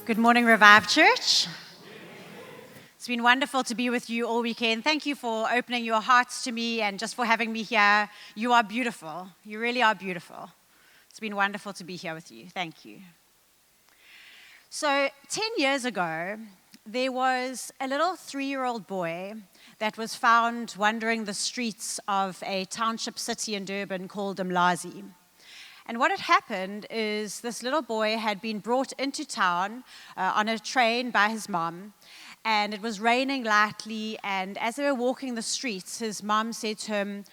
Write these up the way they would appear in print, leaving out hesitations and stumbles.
Good morning, Revive Church. It's been wonderful to be with you all weekend. Thank you for opening your hearts to me and just for having me here. You are beautiful. You really are beautiful. It's been wonderful to be here with you. Thank you. So, 10 years ago, there was a little 3-year-old boy that was found wandering the streets of a township city in Durban called Umlazi. And what had happened is this little boy had been brought into town on a train by his mom, and it was raining lightly, and as they were walking the streets, his mom said to him,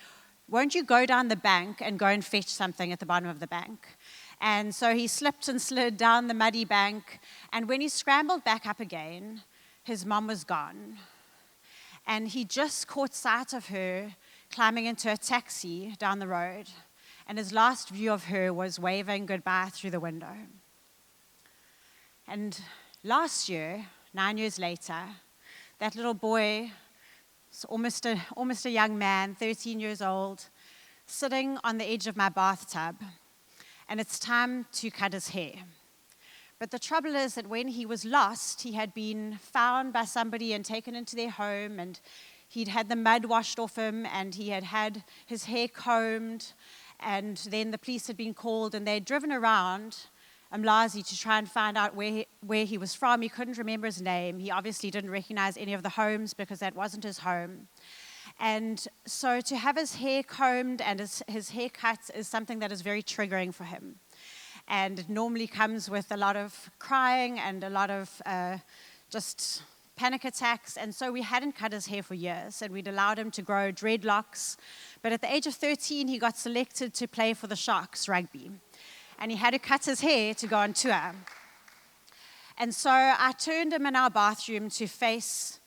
"Won't you go down the bank and go and fetch something at the bottom of the bank?" And so he slipped and slid down the muddy bank, and when he scrambled back up again, his mom was gone. And he just caught sight of her climbing into a taxi down the road. And his last view of her was waving goodbye through the window. And last year, 9 years later, that little boy, almost a young man, 13 years old, sitting on the edge of my bathtub, and it's time to cut his hair. But the trouble is that when he was lost, he had been found by somebody and taken into their home, and he'd had the mud washed off him, and he had had his hair combed. And then the police had been called, and they'd driven around Umlazi to try and find out where he was from. He couldn't remember his name. He obviously didn't recognize any of the homes because that wasn't his home. And so to have his hair combed and his hair cut is something that is very triggering for him. And it normally comes with a lot of crying and a lot of just panic attacks, and so we hadn't cut his hair for years, and we'd allowed him to grow dreadlocks. But at the age of 13, he got selected to play for the Sharks rugby, and he had to cut his hair to go on tour. And so I turned him in our bathroom to face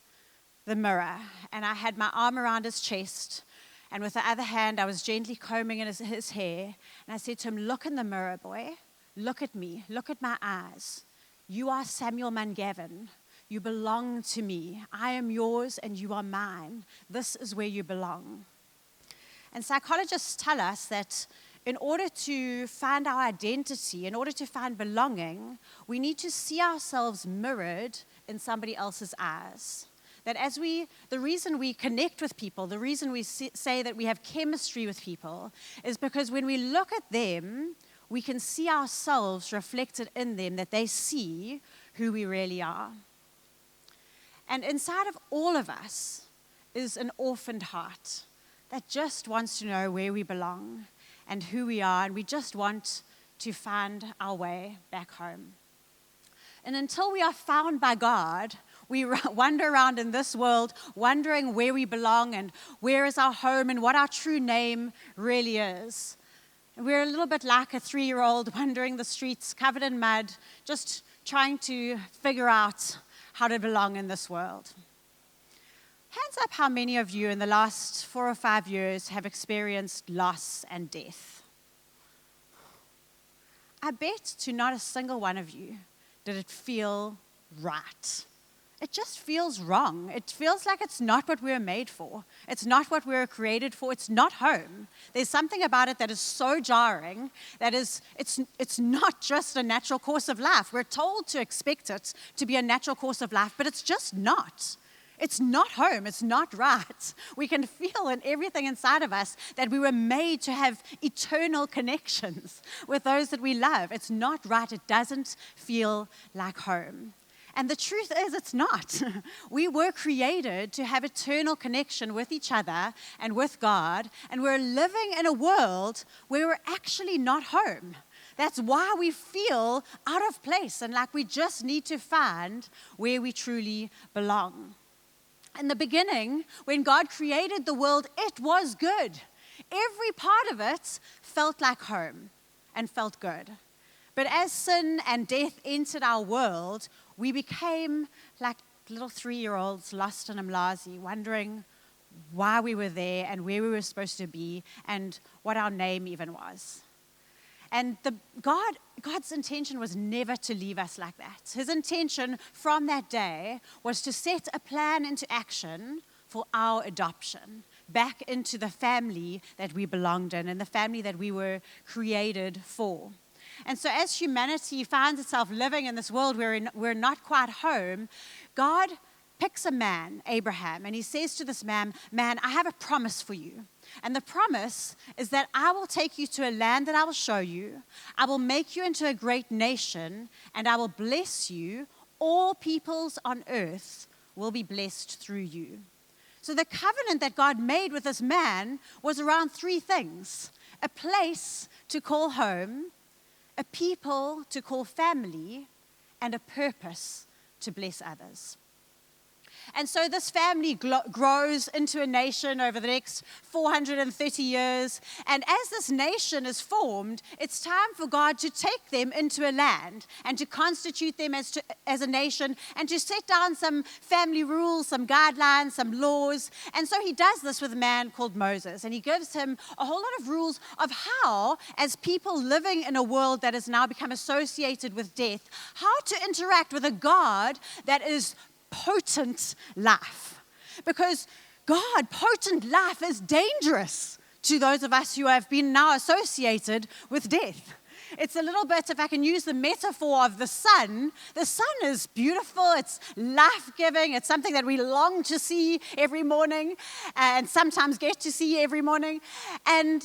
the mirror, and I had my arm around his chest, and with the other hand, I was gently combing in his hair, and I said to him, "Look in the mirror, boy. Look at me. Look at my eyes. You are Samuel Mun-Gavin. You belong to me. I am yours and you are mine. This is where you belong." And psychologists tell us that in order to find our identity, in order to find belonging, we need to see ourselves mirrored in somebody else's eyes. That the reason we connect with people, the reason we say that we have chemistry with people, is because when we look at them, we can see ourselves reflected in them, that they see who we really are. And inside of all of us is an orphaned heart that just wants to know where we belong and who we are, and we just want to find our way back home. And until we are found by God, we wander around in this world wondering where we belong and where is our home and what our true name really is. And we're a little bit like a 3-year-old wandering the streets covered in mud, just trying to figure out how to belong in this world. Hands up how many of you in the last 4 or 5 years have experienced loss and death. I bet to not a single one of you did it feel right. It just feels wrong. It feels like it's not what we were made for. It's not what we were created for. It's not home. There's something about it that is so jarring that it's not just a natural course of life. We're told to expect it to be a natural course of life, but it's just not. It's not home. It's not right. We can feel in everything inside of us that we were made to have eternal connections with those that we love. It's not right. It doesn't feel like home. And the truth is, it's not. We were created to have eternal connection with each other and with God, and we're living in a world where we're actually not home. That's why we feel out of place and like we just need to find where we truly belong. In the beginning, when God created the world, it was good. Every part of it felt like home and felt good. But as sin and death entered our world, we became like little 3-year-olds lost in Umlazi, wondering why we were there and where we were supposed to be and what our name even was. And God's intention was never to leave us like that. His intention from that day was to set a plan into action for our adoption back into the family that we belonged in and the family that we were created for. And so as humanity finds itself living in this world where we're not quite home, God picks a man, Abraham, and he says to this man, I have a promise for you. And the promise is that I will take you to a land that I will show you. I will make you into a great nation, and I will bless you. All peoples on earth will be blessed through you. So the covenant that God made with this man was around three things: a place to call home, a people to call family, and a purpose to bless others. And so this family grows into a nation over the next 430 years. And as this nation is formed, it's time for God to take them into a land and to constitute them as a nation and to set down some family rules, some guidelines, some laws. And so he does this with a man called Moses. And he gives him a whole lot of rules of how, as people living in a world that has now become associated with death, how to interact with a God that is potent life. Because God, potent life is dangerous to those of us who have been now associated with death. It's a little bit, if I can use the metaphor of the sun is beautiful, it's life-giving, it's something that we long to see every morning and sometimes get to see every morning. And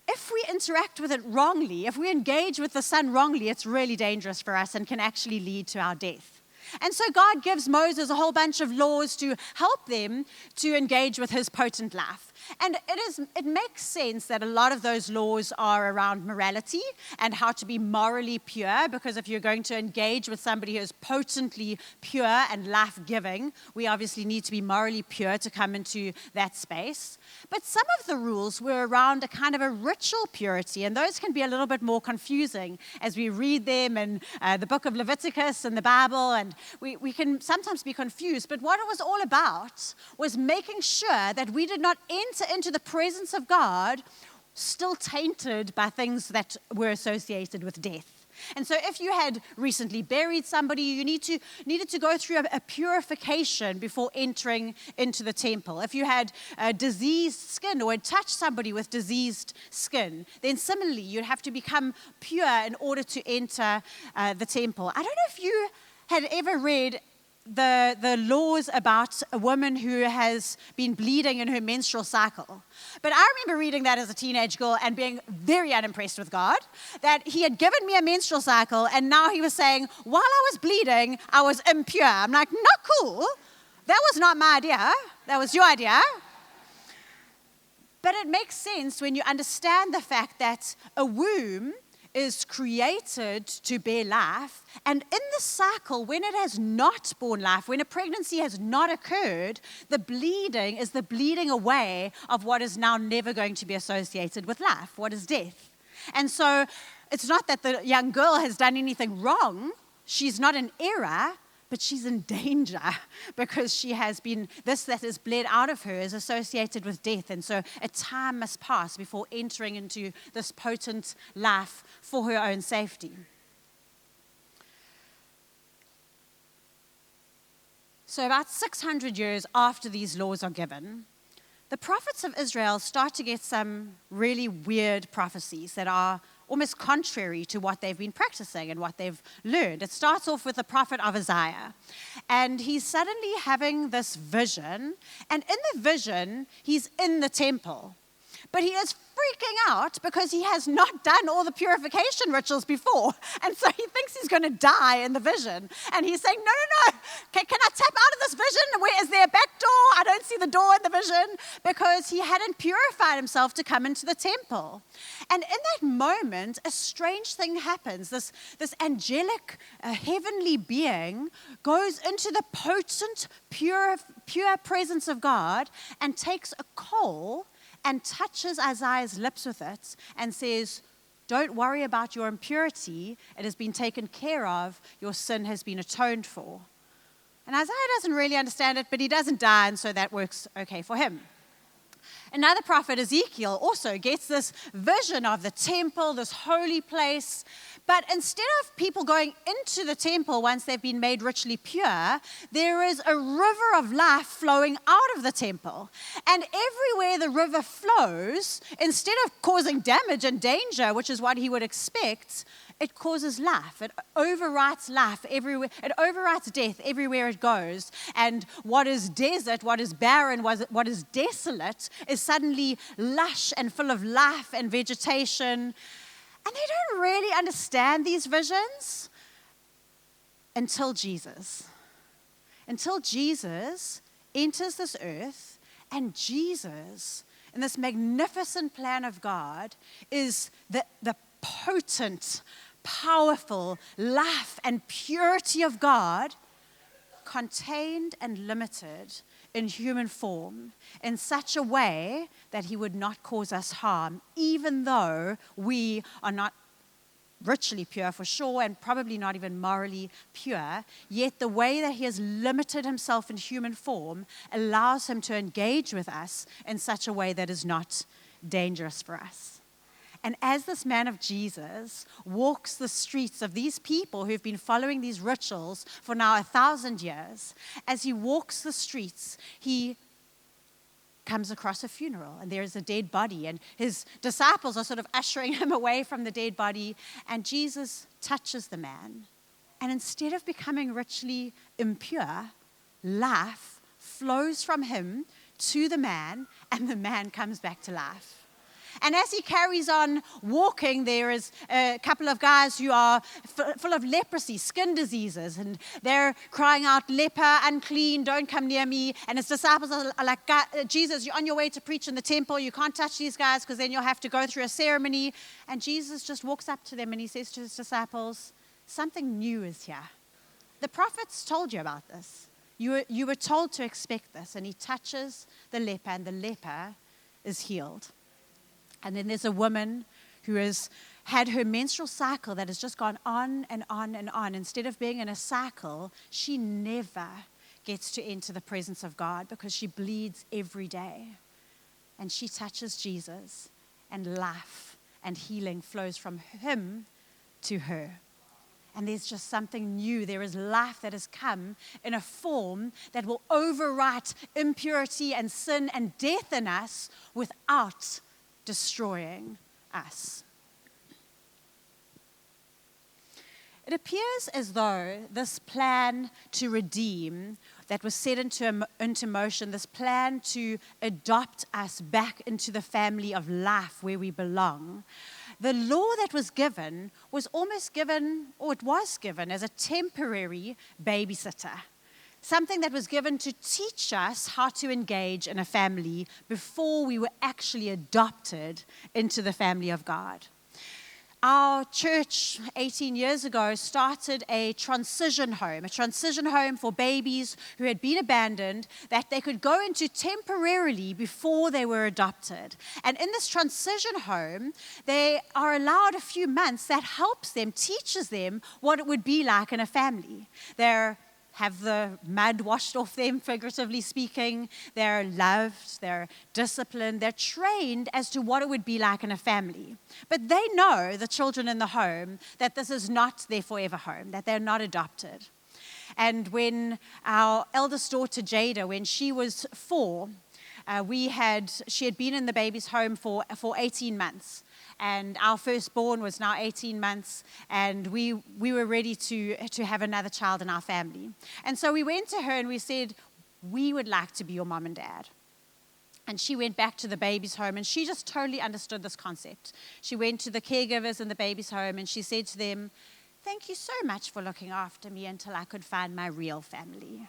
if we interact with it wrongly, if we engage with the sun wrongly, it's really dangerous for us and can actually lead to our death. And so God gives Moses a whole bunch of laws to help them to engage with his potent life. And it makes sense that a lot of those laws are around morality and how to be morally pure, because if you're going to engage with somebody who is potently pure and life-giving, we obviously need to be morally pure to come into that space. But some of the rules were around a kind of a ritual purity, and those can be a little bit more confusing as we read them in the book of Leviticus and the Bible, and we can sometimes be confused. But what it was all about was making sure that we did not enter into the presence of God still tainted by things that were associated with death. And so if you had recently buried somebody, you needed to go through a purification before entering into the temple. If you had diseased skin or had touched somebody with diseased skin, then similarly, you'd have to become pure in order to enter the temple. I don't know if you had ever read the laws about a woman who has been bleeding in her menstrual cycle. But I remember reading that as a teenage girl and being very unimpressed with God, that he had given me a menstrual cycle and now he was saying, while I was bleeding, I was impure. I'm like, not cool. That was not my idea. That was your idea. But it makes sense when you understand the fact that a womb is created to bear life, and in the cycle, when it has not borne life, when a pregnancy has not occurred, the bleeding is the bleeding away of what is now never going to be associated with life, what is death. And so it's not that the young girl has done anything wrong, she's not in error, but she's in danger because she has been, this that is bled out of her is associated with death. And so a time must pass before entering into this potent life for her own safety. So about 600 years after these laws are given, the prophets of Israel start to get some really weird prophecies that are almost contrary to what they've been practicing and what they've learned. It starts off with the prophet of Isaiah. And he's suddenly having this vision. And in the vision, he's in the temple. But he is freaking out because he has not done all the purification rituals before. And so he thinks he's going to die in the vision. And he's saying, no. Can I tap out of this vision? Where is there a back door? I don't see the door in the vision. Because he hadn't purified himself to come into the temple. And in that moment, a strange thing happens. This angelic, heavenly being goes into the potent, pure presence of God and takes a coal and touches Isaiah's lips with it and says, don't worry about your impurity. It has been taken care of. Your sin has been atoned for. And Isaiah doesn't really understand it, but he doesn't die, and so that works okay for him. Another prophet, Ezekiel, also gets this vision of the temple, this holy place. But instead of people going into the temple once they've been made ritually pure, there is a river of life flowing out of the temple. And everywhere the river flows, instead of causing damage and danger, which is what he would expect, it causes life. It overwrites life everywhere. It overwrites death everywhere it goes. And what is desert, what is barren, what is desolate is suddenly lush and full of life and vegetation. And they don't really understand these visions until Jesus. Until Jesus enters this earth, and Jesus, in this magnificent plan of God, is the potent, powerful life and purity of God, contained and limited in human form in such a way that he would not cause us harm, even though we are not ritually pure for sure and probably not even morally pure. Yet the way that he has limited himself in human form allows him to engage with us in such a way that is not dangerous for us. And as this man of Jesus walks the streets of these people who've been following these rituals for now 1,000 years, as he walks the streets, he comes across a funeral, and there is a dead body, and his disciples are sort of ushering him away from the dead body, and Jesus touches the man. And instead of becoming ritually impure, life flows from him to the man, and the man comes back to life. And as he carries on walking, there is a couple of guys who are full of leprosy, skin diseases, and they're crying out, "Leper, unclean, don't come near me." And his disciples are like, "Jesus, you're on your way to preach in the temple. You can't touch these guys because then you'll have to go through a ceremony." And Jesus just walks up to them and he says to his disciples, "Something new is here. The prophets told you about this. You were told to expect this." And he touches the leper, and the leper is healed. And then there's a woman who has had her menstrual cycle that has just gone on and on and on. Instead of being in a cycle, she never gets to enter the presence of God because she bleeds every day. And she touches Jesus, and life and healing flows from him to her. And there's just something new. There is life that has come in a form that will overwrite impurity and sin and death in us without destroying us. It appears as though this plan to redeem that was set into motion, this plan to adopt us back into the family of life where we belong, the law that was given was given as a temporary babysitter. Something that was given to teach us how to engage in a family before we were actually adopted into the family of God. Our church 18 years ago started a transition home for babies who had been abandoned that they could go into temporarily before they were adopted. And in this transition home, they are allowed a few months that helps them, teaches them what it would be like in a family. They're have the mud washed off them, figuratively speaking. They're loved, they're disciplined, they're trained as to what it would be like in a family. But they know, the children in the home, that this is not their forever home, that they're not adopted. And when our eldest daughter, Jada, when she was 4, she had been in the baby's home for 18 months. And our firstborn was now 18 months, and we were ready to have another child in our family. And so we went to her and we said, "We would like to be your mom and dad." And she went back to the baby's home, and she just totally understood this concept. She went to the caregivers in the baby's home, and she said to them, "Thank you so much for looking after me until I could find my real family."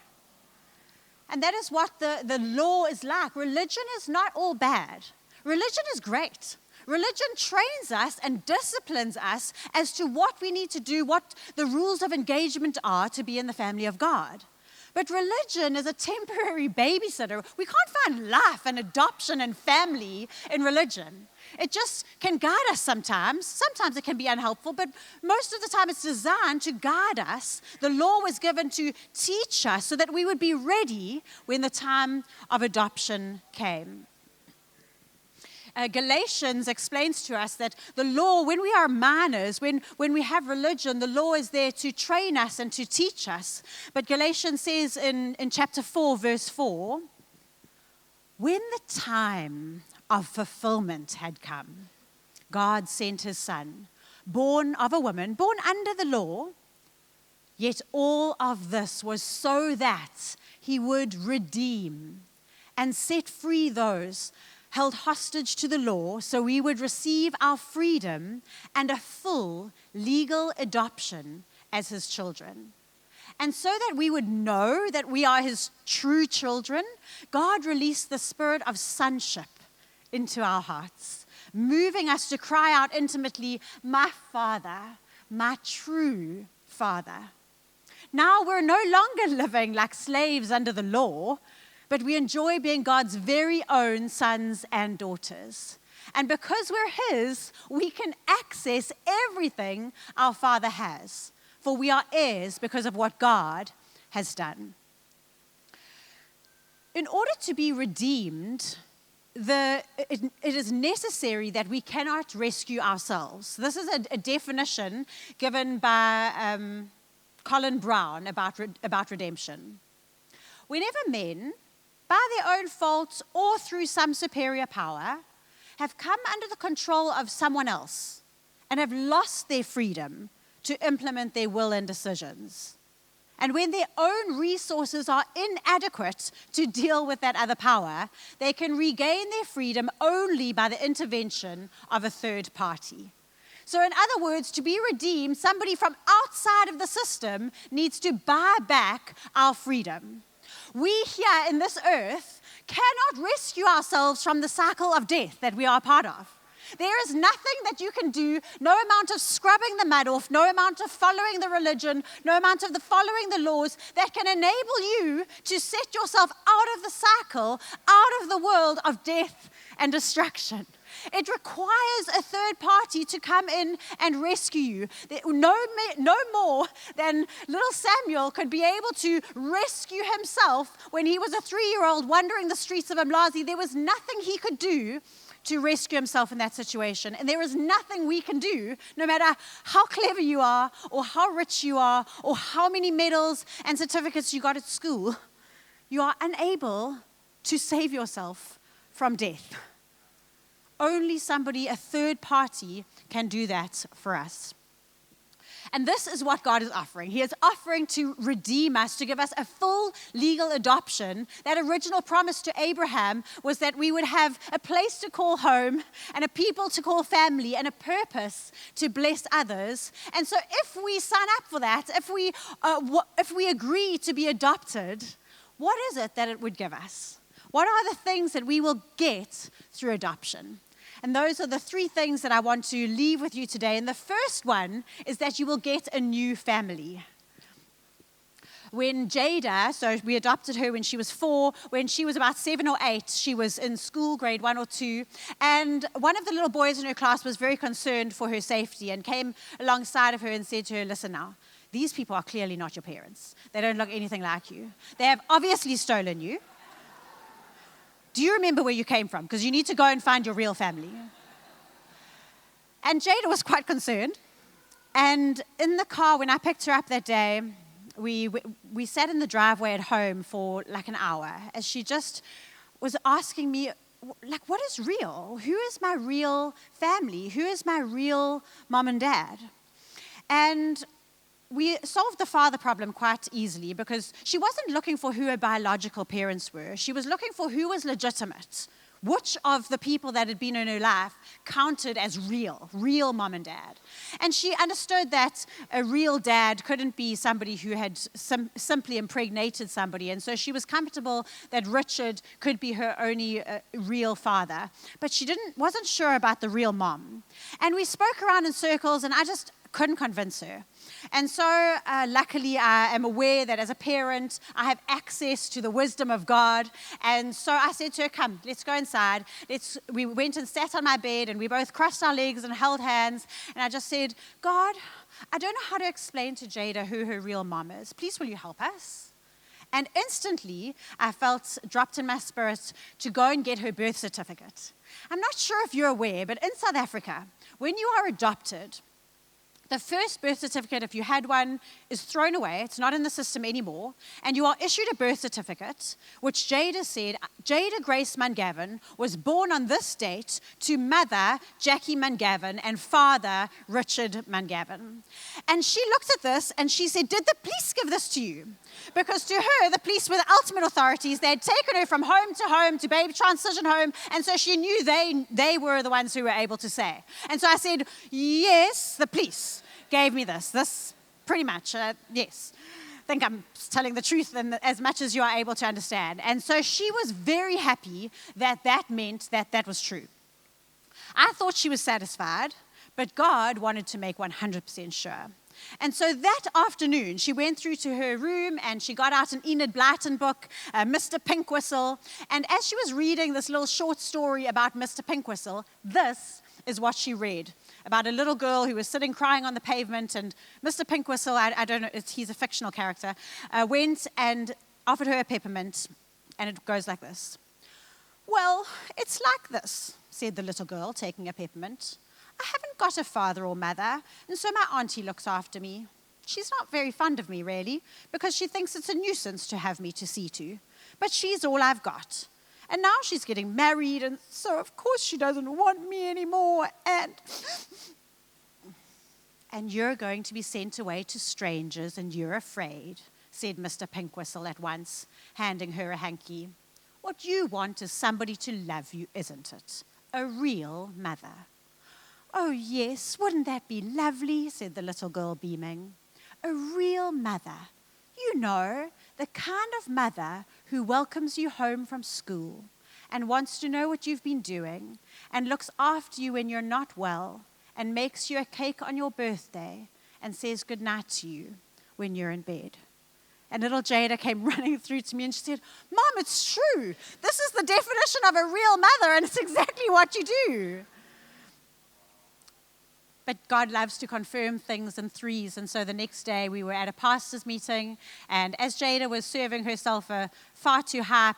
And that is what the law is like. Religion is not all bad. Religion is great. Religion trains us and disciplines us as to what we need to do, what the rules of engagement are to be in the family of God. But religion is a temporary babysitter. We can't find life and adoption and family in religion. It just can guide us sometimes. Sometimes it can be unhelpful, but most of the time it's designed to guide us. The law was given to teach us so that we would be ready when the time of adoption came. Galatians explains to us that the law, when we are minors, when we have religion, the law is there to train us and to teach us. But Galatians says in chapter 4, verse 4, when the time of fulfillment had come, God sent his son, born of a woman, born under the law, yet all of this was so that he would redeem and set free those held hostage to the law, so we would receive our freedom and a full legal adoption as his children. And so that we would know that we are his true children, God released the spirit of sonship into our hearts, moving us to cry out intimately, "My Father, my true Father." Now we're no longer living like slaves under the law, but we enjoy being God's very own sons and daughters. And because we're his, we can access everything our Father has, for we are heirs because of what God has done. In order to be redeemed, it is necessary that we cannot rescue ourselves. This is a definition given by Colin Brown about redemption. Whenever men, by their own fault or through some superior power, have come under the control of someone else and have lost their freedom to implement their will and decisions, and when their own resources are inadequate to deal with that other power, they can regain their freedom only by the intervention of a third party. So in other words, to be redeemed, somebody from outside of the system needs to buy back our freedom. We here in this earth cannot rescue ourselves from the cycle of death that we are a part of. There is nothing that you can do, no amount of scrubbing the mud off, no amount of following the religion, no amount of following the laws that can enable you to set yourself out of the cycle, out of the world of death and destruction. It requires a third party to come in and rescue you. No more than little Samuel could be able to rescue himself when he was a 3-year-old wandering the streets of Umlazi. There was nothing he could do to rescue himself in that situation. And there is nothing we can do, no matter how clever you are, or how rich you are, or how many medals and certificates you got at school. You are unable to save yourself from death. Only somebody, a third party, can do that for us. And this is what God is offering. He is offering to redeem us, to give us a full legal adoption. That original promise to Abraham was that we would have a place to call home and a people to call family and a purpose to bless others. And so if we sign up for that, if we agree to be adopted, what is it that it would give us? What are the things that we will get through adoption? And those are the 3 things that I want to leave with you today. And the first one is that you will get a new family. When Jada, so we adopted her when she was 4, when she was about 7 or 8, she was in school, grade 1 or 2, and one of the little boys in her class was very concerned for her safety and came alongside of her and said to her, "Listen now, these people are clearly not your parents. They don't look anything like you. They have obviously stolen you. Do you remember where you came from? Because you need to go and find your real family." And Jada was quite concerned. And in the car, when I picked her up that day, we sat in the driveway at home for like an hour as she just was asking me, like, what is real? Who is my real family? Who is my real mom and dad? And we solved the father problem quite easily because she wasn't looking for who her biological parents were. She was looking for who was legitimate. Which of the people that had been in her life counted as real mom and dad. And she understood that a real dad couldn't be somebody who had simply impregnated somebody. And so she was comfortable that Richard could be her only real father. But she wasn't sure about the real mom. And we spoke around in circles, and I just couldn't convince her. And so luckily I am aware that as a parent I have access to the wisdom of God. And so I said to her, "Come, let's go inside." We went and sat on my bed and we both crossed our legs and held hands. And I just said, "God, I don't know how to explain to Jada who her real mom is. Please will you help us?" And instantly, I felt dropped in my spirit to go and get her birth certificate. I'm not sure if you're aware, but in South Africa, when you are adopted, the first birth certificate, if you had one, is thrown away. It's not in the system anymore. And you are issued a birth certificate, which Jada said, Jada Grace Mun-Gavin was born on this date to mother Jaci Mun-Gavin and father Richard Mun-Gavin. And she looked at this and she said, did the police give this to you? Because to her, the police were the ultimate authorities. They had taken her from home to baby transition home, and so she knew they were the ones who were able to say. And so I said, yes, the police gave me this pretty much, yes. I think I'm telling the truth as much as you are able to understand. And so she was very happy that meant that was true. I thought she was satisfied, but God wanted to make 100% sure. And so that afternoon, she went through to her room and she got out an Enid Blyton book, Mr. Pinkwhistle. And as she was reading this little short story about Mr. Pinkwhistle, this is what she read about a little girl who was sitting crying on the pavement, and Mr. Pinkwhistle, I don't know, he's a fictional character, went and offered her a peppermint, and it goes like this. Well, it's like this, said the little girl, taking a peppermint. I haven't got a father or mother, and so my auntie looks after me. She's not very fond of me, really, because she thinks it's a nuisance to have me to see to, but she's all I've got. And now she's getting married, and so of course she doesn't want me anymore. And you're going to be sent away to strangers, and you're afraid, said Mr. Pinkwhistle at once, handing her a hanky. What you want is somebody to love you, isn't it? A real mother. Oh, yes, wouldn't that be lovely, said the little girl, beaming. A real mother. You know, the kind of mother who welcomes you home from school and wants to know what you've been doing and looks after you when you're not well and makes you a cake on your birthday and says goodnight to you when you're in bed. And little Jada came running through to me and she said, Mom, it's true. This is the definition of a real mother, and it's exactly what you do. But God loves to confirm things in threes. And so the next day we were at a pastor's meeting, and as Jada was serving herself a far too high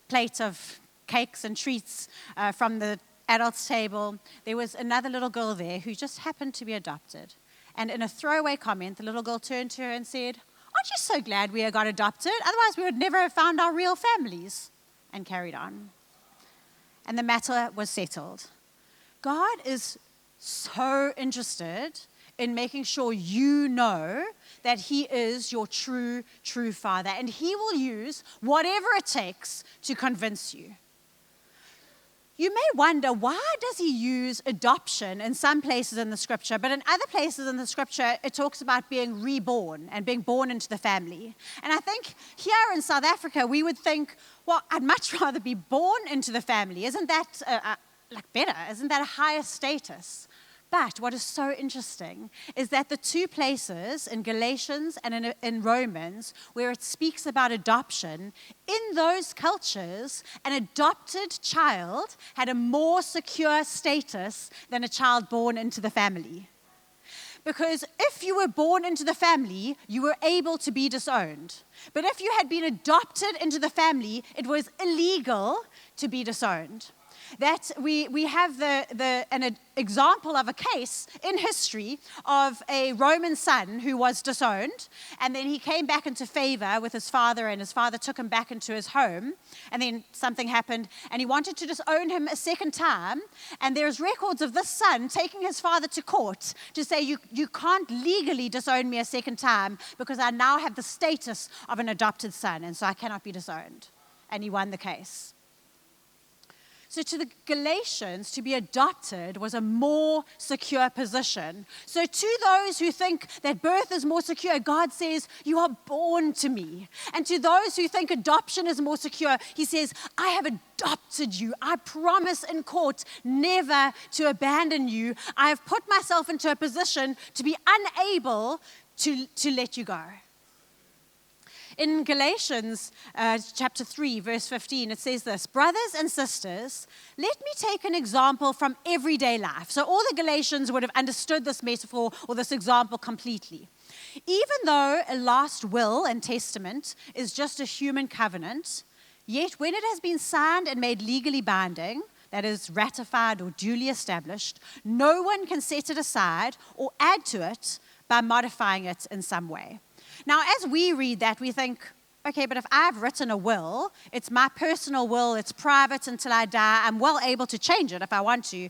plate of cakes and treats from the adults' table, there was another little girl there who just happened to be adopted. And in a throwaway comment, the little girl turned to her and said, aren't you so glad we got adopted? Otherwise we would never have found our real families. And carried on. And the matter was settled. God is so interested in making sure you know that he is your true father. And he will use whatever it takes to convince you. You may wonder, why does he use adoption in some places in the scripture, but in other places in the scripture, it talks about being reborn and being born into the family. And I think here in South Africa, we would think, well, I'd much rather be born into the family. Isn't that better? Isn't that a higher status? But what is so interesting is that the two places in Galatians and in Romans where it speaks about adoption, in those cultures, an adopted child had a more secure status than a child born into the family. Because if you were born into the family, you were able to be disowned. But if you had been adopted into the family, it was illegal to be disowned. That we have an example of a case in history of a Roman son who was disowned, and then he came back into favor with his father, and his father took him back into his home, and then something happened, and he wanted to disown him a second time, and there's records of this son taking his father to court to say, you can't legally disown me a second time because I now have the status of an adopted son, and so I cannot be disowned. And he won the case. So to the Galatians, to be adopted was a more secure position. So to those who think that birth is more secure, God says, you are born to me. And to those who think adoption is more secure, he says, I have adopted you. I promise in court never to abandon you. I have put myself into a position to be unable to let you go. In Galatians chapter 3, verse 15, it says this, brothers and sisters, let me take an example from everyday life. So all the Galatians would have understood this metaphor or this example completely. Even though a last will and testament is just a human covenant, yet when it has been signed and made legally binding, that is ratified or duly established, no one can set it aside or add to it by modifying it in some way. Now, as we read that, we think, okay, but if I've written a will, it's my personal will, it's private until I die, I'm well able to change it if I want to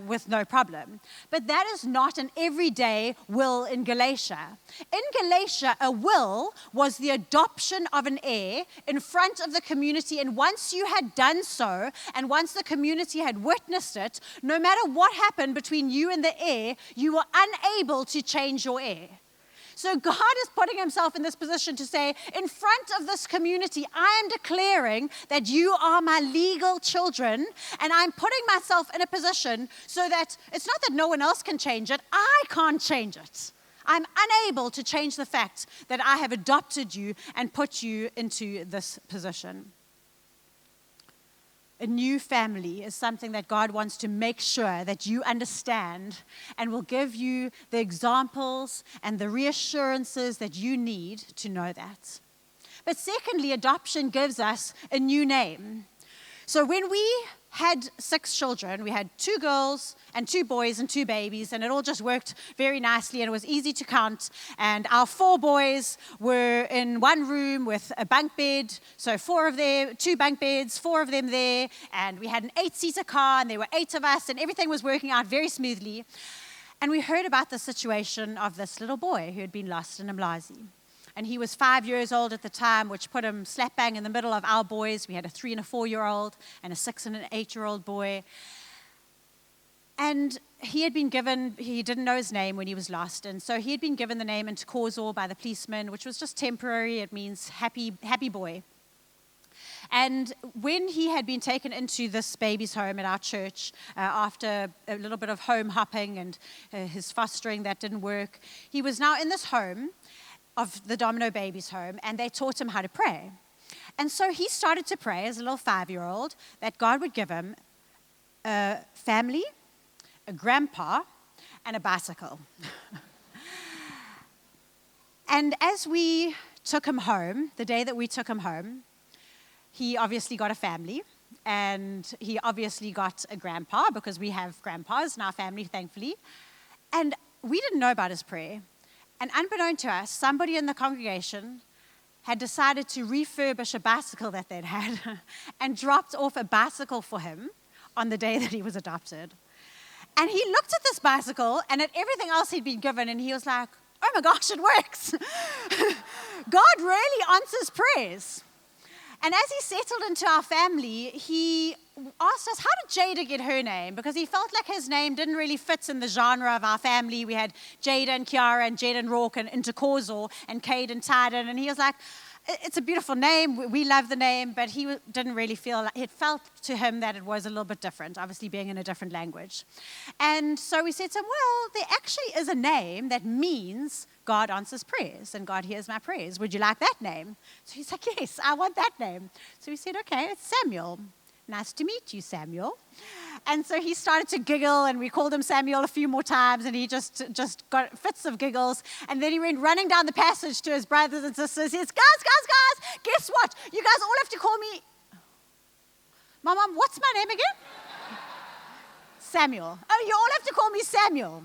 with no problem. But that is not an everyday will in Galatia. In Galatia, a will was the adoption of an heir in front of the community, and once you had done so, and once the community had witnessed it, no matter what happened between you and the heir, you were unable to change your heir. So God is putting himself in this position to say, in front of this community, I am declaring that you are my legal children, and I'm putting myself in a position so that it's not that no one else can change it, I can't change it. I'm unable to change the fact that I have adopted you and put you into this position. A new family is something that God wants to make sure that you understand and will give you the examples and the reassurances that you need to know that. But secondly, adoption gives us a new name. So when we had 6 children, we had 2 girls and 2 boys and 2 babies, and it all just worked very nicely, and it was easy to count. And our 4 boys were in one room with a bunk bed, so 2 bunk beds, 4 of them there, and we had an 8-seater car, and there were 8 of us, and everything was working out very smoothly. And we heard about the situation of this little boy who had been lost in Umlazi. And he was 5 years old at the time, which put him slap bang in the middle of our boys. We had a 3 and a 4-year-old and a 6 and an 8-year-old boy. And he didn't know his name when he was lost. And so he had been given the name Ntokozo by the policeman, which was just temporary. It means happy boy. And when he had been taken into this baby's home at our church, after a little bit of home hopping and his fostering that didn't work, he was now in this home of the Domino Babies home, and they taught him how to pray. And so he started to pray as a little 5-year-old that God would give him a family, a grandpa, and a bicycle. And as we took him home, the day that we took him home, he obviously got a family, and he obviously got a grandpa, because we have grandpas in our family, thankfully. And we didn't know about his prayer. And unbeknown to us, somebody in the congregation had decided to refurbish a bicycle that they'd had and dropped off a bicycle for him on the day that he was adopted. And he looked at this bicycle and at everything else he'd been given, and he was like, oh my gosh, it works. God really answers prayers. And as he settled into our family, he asked us, how did Jada get her name? Because he felt like his name didn't really fit in the genre of our family. We had Jada and Kiara and Jaden Rourke and Ntokozo and Cade and Tyden. And he was like, it's a beautiful name. We love the name. But he didn't really feel, it felt to him that it was a little bit different, obviously being in a different language. And so we said to him, well, there actually is a name that means God answers prayers and God hears my prayers. Would you like that name? So he's like, yes, I want that name. So we said, okay, it's Samuel. Nice to meet you, Samuel. And so he started to giggle, and we called him Samuel a few more times, and he just got fits of giggles. And then he went running down the passage to his brothers and sisters. He says, guys, guess what? You guys all have to call me... Mom, what's my name again? Samuel. Oh, you all have to call me Samuel.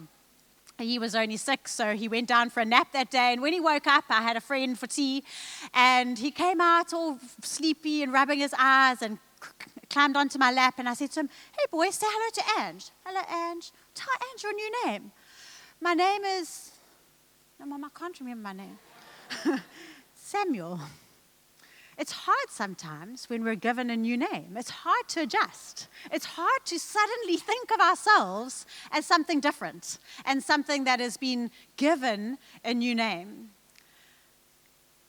He was only 6, so he went down for a nap that day. And when he woke up, I had a friend for tea. And he came out all sleepy and rubbing his eyes and climbed onto my lap. And I said to him, hey, boy, say hello to Ange. Hello, Ange. Tell Ange your new name. My name is... No, Mom, I can't remember my name. Samuel. It's hard sometimes when we're given a new name. It's hard to adjust. It's hard to suddenly think of ourselves as something different and something that has been given a new name.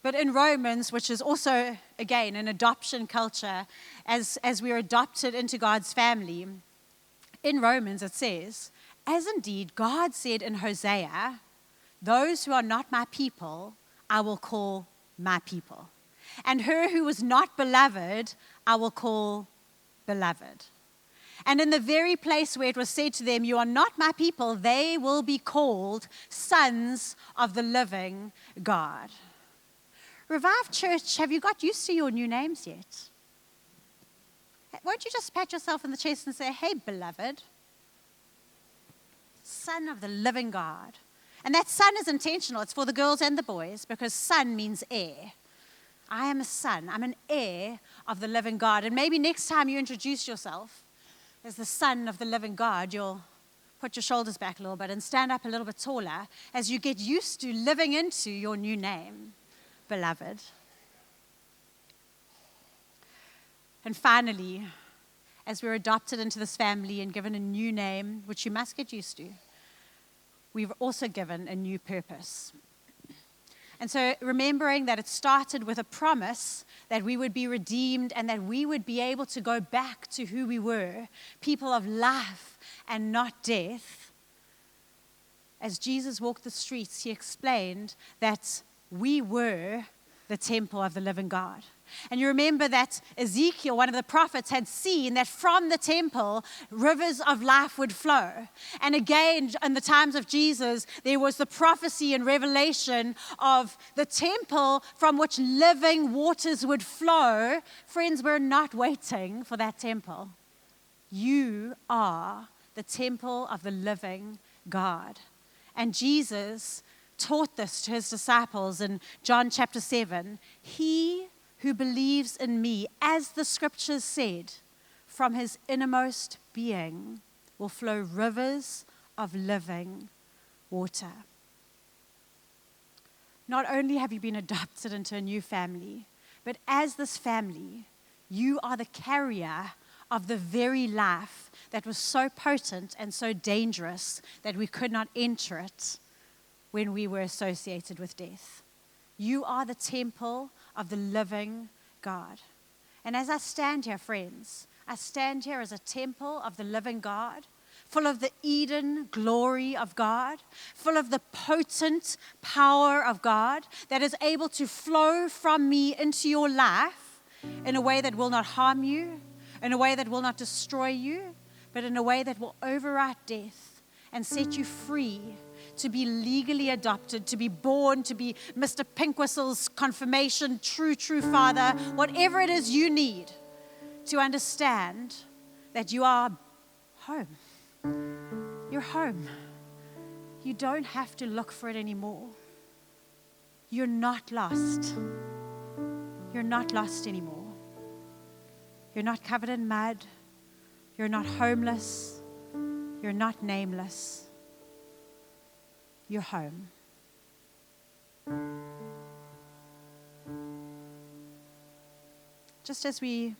But in Romans, which is also, again, an adoption culture, as we're adopted into God's family, in Romans it says, as indeed God said in Hosea, those who are not my people, I will call my people. And her who was not beloved, I will call beloved. And in the very place where it was said to them, "You are not my people," they will be called sons of the living God. Revive Church, have you got used to your new names yet? Won't you just pat yourself on the chest and say, "Hey, beloved, son of the living God." And that son is intentional. It's for the girls and the boys, because son means heir. I am a son. I'm an heir of the living God. And maybe next time you introduce yourself as the son of the living God, you'll put your shoulders back a little bit and stand up a little bit taller as you get used to living into your new name, beloved. And finally, as we're adopted into this family and given a new name, which you must get used to, we've also given a new purpose. And so remembering that it started with a promise that we would be redeemed and that we would be able to go back to who we were, people of life and not death. As Jesus walked the streets, he explained that we were the temple of the living God. And you remember that Ezekiel, one of the prophets, had seen that from the temple, rivers of life would flow. And again, in the times of Jesus, there was the prophecy and revelation of the temple from which living waters would flow. Friends, we're not waiting for that temple. You are the temple of the living God. And Jesus taught this to his disciples in John chapter 7. He who believes in me, as the scriptures said, from his innermost being will flow rivers of living water. Not only have you been adopted into a new family, but as this family, you are the carrier of the very life that was so potent and so dangerous that we could not enter it when we were associated with death. You are the temple of the living God. And as I stand here, friends, I stand here as a temple of the living God, full of the Eden glory of God, full of the potent power of God that is able to flow from me into your life in a way that will not harm you, in a way that will not destroy you, but in a way that will overwrite death and set you free to be legally adopted, to be born, to be Mr. Pinkwhistle's confirmation, true father, whatever it is you need to understand that you are home. You're home. You don't have to look for it anymore. You're not lost. You're not lost anymore. You're not covered in mud. You're not homeless. You're not nameless. You're home. Just as we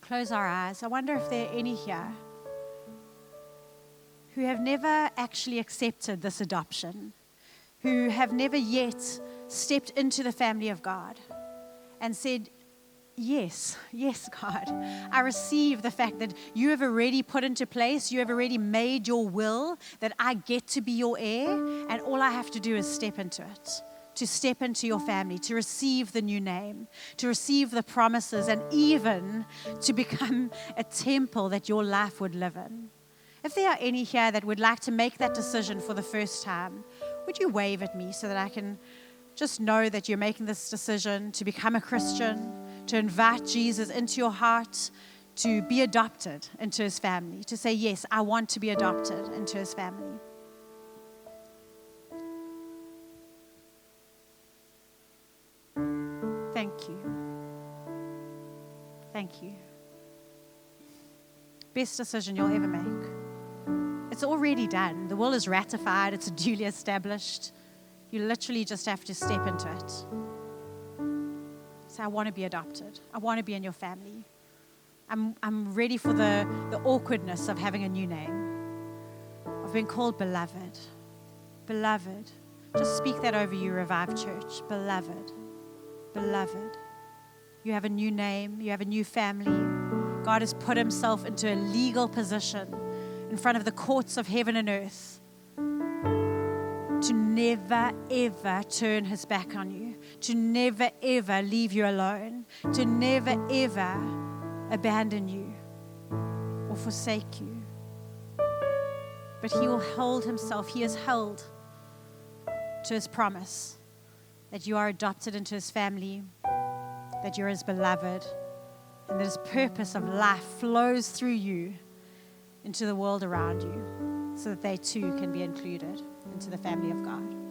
close our eyes, I wonder if there are any here who have never actually accepted this adoption, who have never yet stepped into the family of God and said, yes, God, I receive the fact that you have already put into place, you have already made your will, that I get to be your heir, and all I have to do is step into it, to step into your family, to receive the new name, to receive the promises, and even to become a temple that your life would live in. If there are any here that would like to make that decision for the first time, would you wave at me so that I can just know that you're making this decision to become a Christian, to invite Jesus into your heart, to be adopted into his family, to say, yes, I want to be adopted into his family. Thank you. Thank you. Best decision you'll ever make. It's already done. The will is ratified. It's duly established. You literally just have to step into it. Say, I want to be adopted. I want to be in your family. I'm ready for the awkwardness of having a new name, of being called beloved. Beloved. Just speak that over you, Revive Church. Beloved. Beloved. You have a new name. You have a new family. God has put himself into a legal position in front of the courts of heaven and earth to never, ever turn his back on you, to never, ever leave you alone, to never, ever abandon you. or forsake you. But he will hold himself, he is held to his promise that you are adopted into his family, that you're his beloved, and that his purpose of life flows through you into the world around you so that they too can be included into the family of God.